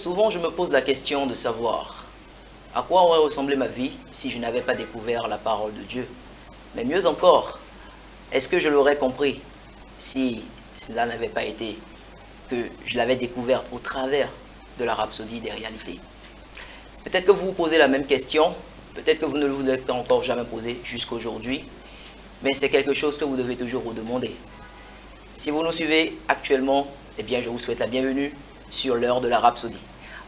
souvent je me pose la question de savoir à quoi aurait ressemblé ma vie si je n'avais pas découvert la parole de Dieu. Mais mieux encore, est-ce que je l'aurais compris si cela n'avait pas été que je l'avais découverte au travers de la rhapsodie des réalités? Peut-être que vous vous posez la même question, peut-être que vous ne vous l'êtes encore jamais posé jusqu'à aujourd'hui, mais c'est quelque chose que vous devez toujours vous demander. Si vous nous suivez actuellement, eh bien je vous souhaite la bienvenue sur l'heure de la rhapsodie.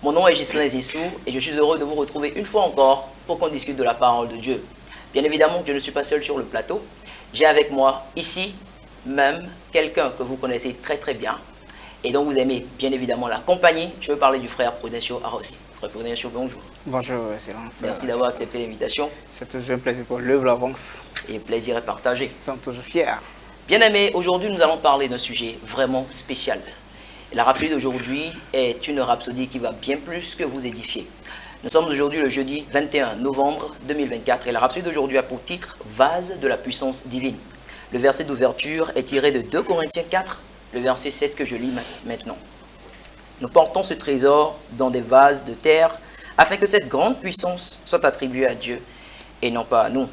Mon nom est Ghislain Zissou et je suis heureux de vous retrouver une fois encore pour qu'on discute de la parole de Dieu. Bien évidemment, je ne suis pas seul sur le plateau. J'ai avec moi ici même quelqu'un que vous connaissez très très bien et dont vous aimez bien évidemment la compagnie. Je veux parler du frère Prudencio Arossi. Frère Prudencio, bonjour. Bonjour, Excellence. Merci d'avoir accepté l'invitation. C'est toujours un plaisir pour l'œuvre l'avance. Et plaisir est partagé. Nous sommes toujours fiers. Bien aimés, aujourd'hui nous allons parler d'un sujet vraiment spécial. La rhapsodie d'aujourd'hui est une rhapsodie qui va bien plus que vous édifier. Nous sommes aujourd'hui le jeudi 21 novembre 2024 et la rhapsodie d'aujourd'hui a pour titre « Vase de la puissance divine ». Le verset d'ouverture est tiré de 2 Corinthiens 4, le verset 7 que je lis maintenant. Nous portons ce trésor dans des vases de terre afin que cette grande puissance soit attribuée à Dieu et non pas à nous.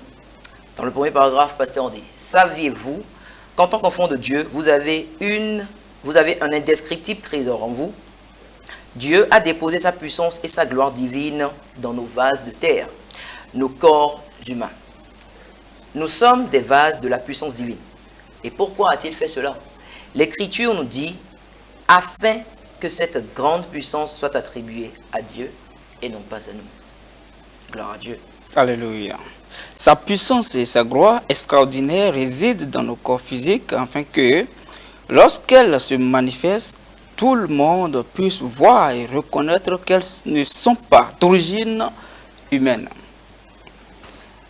Dans le premier paragraphe, Pasteur dit « Saviez-vous qu'en tant qu'enfant de Dieu, vous avez un indescriptible trésor en vous? Dieu a déposé sa puissance et sa gloire divine dans nos vases de terre, nos corps humains. Nous sommes des vases de la puissance divine. Et pourquoi a-t-il fait cela? L'Écriture nous dit « afin que cette grande puissance soit attribuée à Dieu et non pas à nous. » Gloire à Dieu. Alléluia. Sa puissance et sa gloire extraordinaire résident dans nos corps physiques afin que, lorsqu'elles se manifestent, tout le monde puisse voir et reconnaître qu'elles ne sont pas d'origine humaine.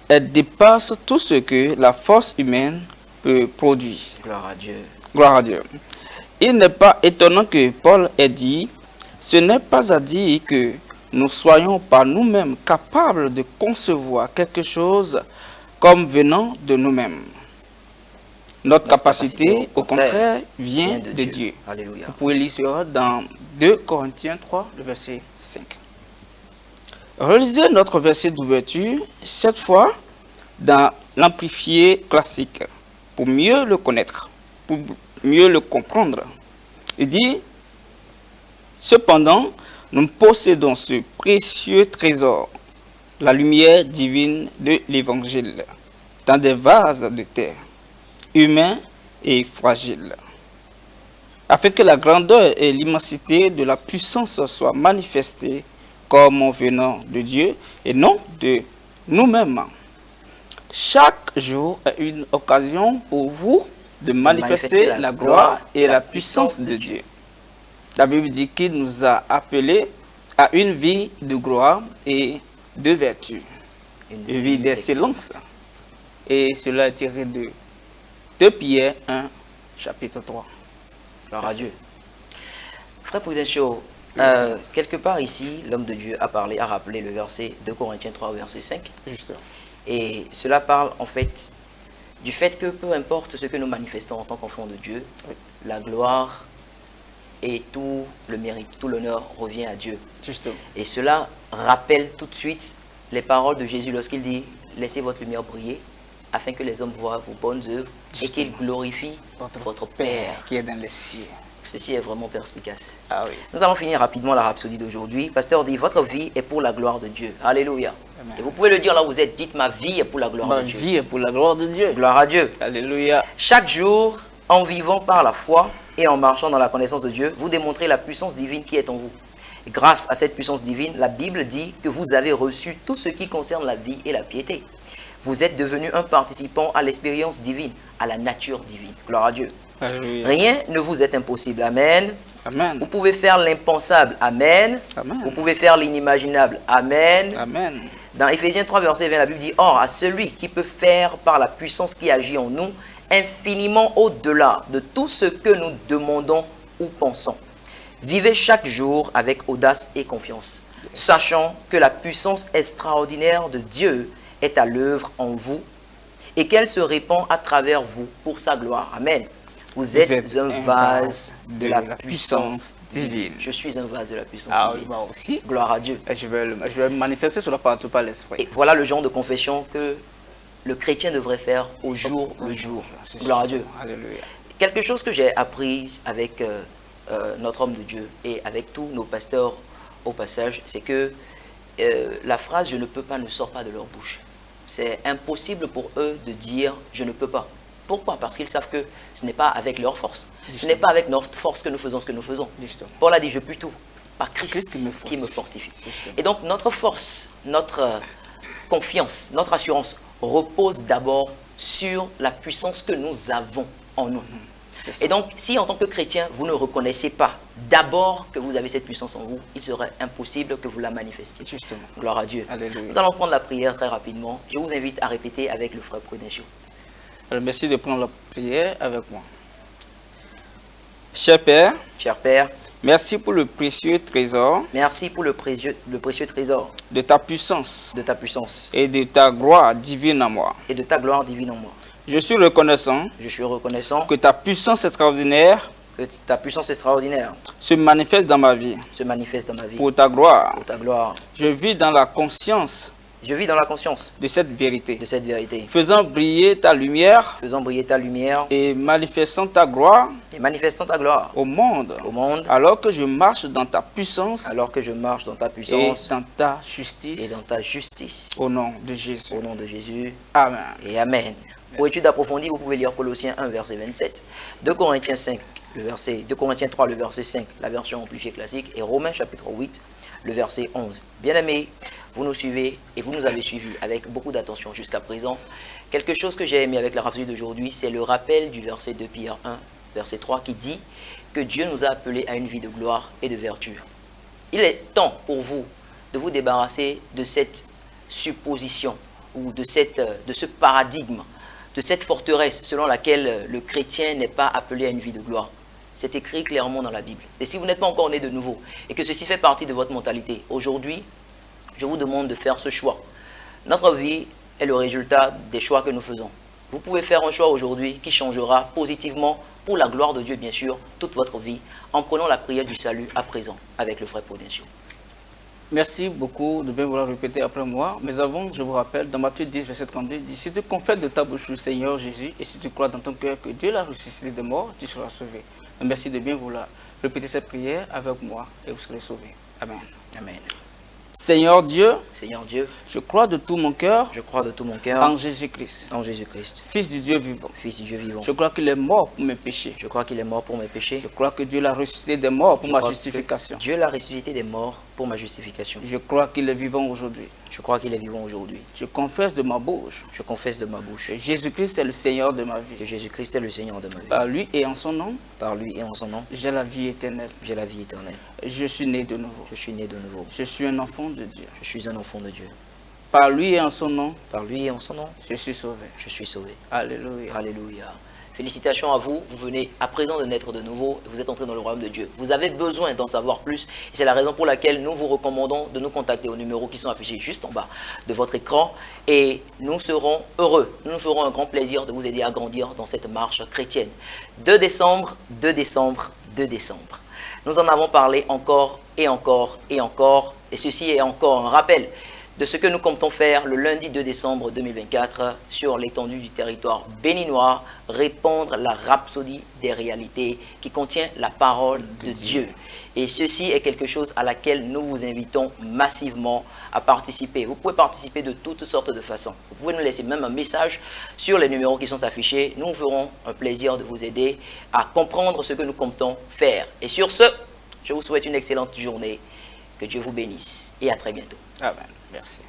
Elles dépassent tout ce que la force humaine peut produire. Gloire à Dieu. Gloire à Dieu. Il n'est pas étonnant que Paul ait dit, ce n'est pas à dire que nous soyons par nous-mêmes capables de concevoir quelque chose comme venant de nous-mêmes. Notre capacité, au contraire, vient de Dieu. Alléluia. Vous pouvez lire cela dans 2 Corinthiens 3, le verset 5. Relisez notre verset d'ouverture, cette fois dans l'amplifié classique, pour mieux le connaître, pour mieux le comprendre. Il dit, cependant, nous possédons ce précieux trésor, la lumière divine de l'Évangile, dans des vases de terre, humains et fragiles, afin que la grandeur et l'immensité de la puissance soient manifestées comme venant de Dieu et non de nous-mêmes. Chaque jour est une occasion pour vous de manifester la gloire et la puissance de Dieu. La Bible dit qu'il nous a appelés à une vie de gloire et de vertu, une vie d'excellence. Et cela est tiré de 2 Pierre 1, chapitre 3. Gloire à Dieu. Frère Prudencio, quelque part ici, l'homme de Dieu a rappelé le verset 2 Corinthiens 3, verset 5. Juste. Et cela parle en fait du fait que peu importe ce que nous manifestons en tant qu'enfants de Dieu, oui, la gloire et tout le mérite, tout l'honneur revient à Dieu. Justement. Et cela rappelle tout de suite les paroles de Jésus lorsqu'il dit « Laissez votre lumière briller afin que les hommes voient vos bonnes œuvres et qu'ils glorifient votre Père qui est dans les cieux. » Ceci est vraiment perspicace. Ah oui. Nous allons finir rapidement la rhapsodie d'aujourd'hui. Pasteur dit « Votre vie est pour la gloire de Dieu. » Alléluia. Amen. Et vous pouvez le dire là où vous êtes. Dites « Ma vie est pour la gloire de Dieu. » Ma vie est pour la gloire de Dieu. Gloire à Dieu. Alléluia. Chaque jour, en vivant par la foi et en marchant dans la connaissance de Dieu, vous démontrez la puissance divine qui est en vous. Et grâce à cette puissance divine, la Bible dit que vous avez reçu tout ce qui concerne la vie et la piété. Vous êtes devenu un participant à l'expérience divine, à la nature divine. Gloire à Dieu. Alléluia. Rien ne vous est impossible. Amen. Amen. Vous pouvez faire l'impensable. Amen. Amen. Vous pouvez faire l'inimaginable. Amen. Amen. Dans Éphésiens 3, verset 20, la Bible dit « Or, à celui qui peut faire par la puissance qui agit en nous, infiniment au-delà de tout ce que nous demandons ou pensons. Vivez chaque jour avec audace et confiance, sachant que la puissance extraordinaire de Dieu est à l'œuvre en vous et qu'elle se répand à travers vous pour sa gloire. » Amen. Vous êtes un vase de la puissance divine. Je suis un vase de la puissance divine. Moi aussi. Gloire à Dieu. Je vais manifester cela partout par l'Esprit. Et voilà le genre de confession que le chrétien devrait faire au jour le jour. Gloire à Dieu. Alléluia. Quelque chose que j'ai appris avec notre homme de Dieu et avec tous nos pasteurs au passage, c'est que la phrase « je ne peux pas » ne sort pas de leur bouche. C'est impossible pour eux de dire « je ne peux pas ». Pourquoi? Parce qu'ils savent que ce n'est pas avec leur force. Ce n'est pas avec notre force que nous faisons ce que nous faisons. Paul a dit « je puis tout par Christ qui me fortifie ». Et donc notre force, notre confiance, notre assurance repose d'abord sur la puissance que nous avons en nous. Et donc, si en tant que chrétien, vous ne reconnaissez pas d'abord que vous avez cette puissance en vous, il serait impossible que vous la manifestiez. Justement. Gloire à Dieu. Alléluia. Nous allons prendre la prière très rapidement. Je vous invite à répéter avec le frère Prudential. Alors, merci de prendre la prière avec moi. Cher Père, merci pour le précieux trésor. Merci pour le précieux trésor de ta puissance. De ta puissance. Et de ta gloire divine en moi. Et de ta gloire divine en moi. Je suis reconnaissant. Que ta puissance extraordinaire. Se manifeste dans ma vie. Pour ta gloire. Je vis dans la conscience. De cette vérité. Faisant briller ta lumière. Et manifestant ta gloire. Au monde. Alors que je marche dans ta puissance. Et dans ta justice. Au nom de Jésus. Amen. Et amen. Pour étude approfondie, vous pouvez lire Colossiens 1, verset 27, 2 Corinthiens 3, le verset 5, la version amplifiée classique, et Romains chapitre 8, le verset 11. Bien-aimés, vous nous suivez et vous nous avez suivis avec beaucoup d'attention jusqu'à présent. Quelque chose que j'ai aimé avec la rhapsodie d'aujourd'hui, c'est le rappel du verset de Pierre 1, verset 3, qui dit que Dieu nous a appelés à une vie de gloire et de vertu. Il est temps pour vous de vous débarrasser de cette supposition ou de ce paradigme, de cette forteresse selon laquelle le chrétien n'est pas appelé à une vie de gloire. C'est écrit clairement dans la Bible. Et si vous n'êtes pas encore né de nouveau et que ceci fait partie de votre mentalité, aujourd'hui, je vous demande de faire ce choix. Notre vie est le résultat des choix que nous faisons. Vous pouvez faire un choix aujourd'hui qui changera positivement, pour la gloire de Dieu bien sûr, toute votre vie, en prenant la prière du salut à présent avec le frère Prudential. Merci beaucoup de bien vouloir répéter après moi. Mais avant, je vous rappelle, dans Matthieu 10, verset 32, il dit, si tu confesses de ta bouche le Seigneur Jésus et si tu crois dans ton cœur que Dieu l'a ressuscité des morts, tu seras sauvé. Merci de bien vouloir répéter cette prière avec moi et vous serez sauvés. Amen. Amen. Seigneur Dieu, je crois de tout mon cœur, en Jésus-Christ, Fils du Dieu vivant. Je crois qu'il est mort pour mes péchés. Je crois que Dieu l'a ressuscité des morts pour ma justification. Je crois qu'il est vivant aujourd'hui. Je confesse de ma bouche. Que Jésus-Christ est le Seigneur de ma vie. Par lui et en son nom. J'ai la vie éternelle. Je suis né de nouveau. Je suis un enfant de Dieu. Par lui et en son nom. Je suis sauvé. Alléluia. Alléluia. Félicitations à vous, vous venez à présent de naître de nouveau, vous êtes entré dans le royaume de Dieu. Vous avez besoin d'en savoir plus et c'est la raison pour laquelle nous vous recommandons de nous contacter aux numéros qui sont affichés juste en bas de votre écran et nous serons heureux, nous nous ferons un grand plaisir de vous aider à grandir dans cette marche chrétienne. 2 décembre, 2 décembre, 2 décembre. Nous en avons parlé encore et encore et encore et ceci est encore un rappel de ce que nous comptons faire le lundi 2 décembre 2024 sur l'étendue du territoire béninois, répandre la rhapsodie des réalités qui contient la parole de Dieu. Et ceci est quelque chose à laquelle nous vous invitons massivement à participer. Vous pouvez participer de toutes sortes de façons. Vous pouvez nous laisser même un message sur les numéros qui sont affichés. Nous ferons un plaisir de vous aider à comprendre ce que nous comptons faire. Et sur ce, je vous souhaite une excellente journée. Que Dieu vous bénisse et à très bientôt. Amen. Merci.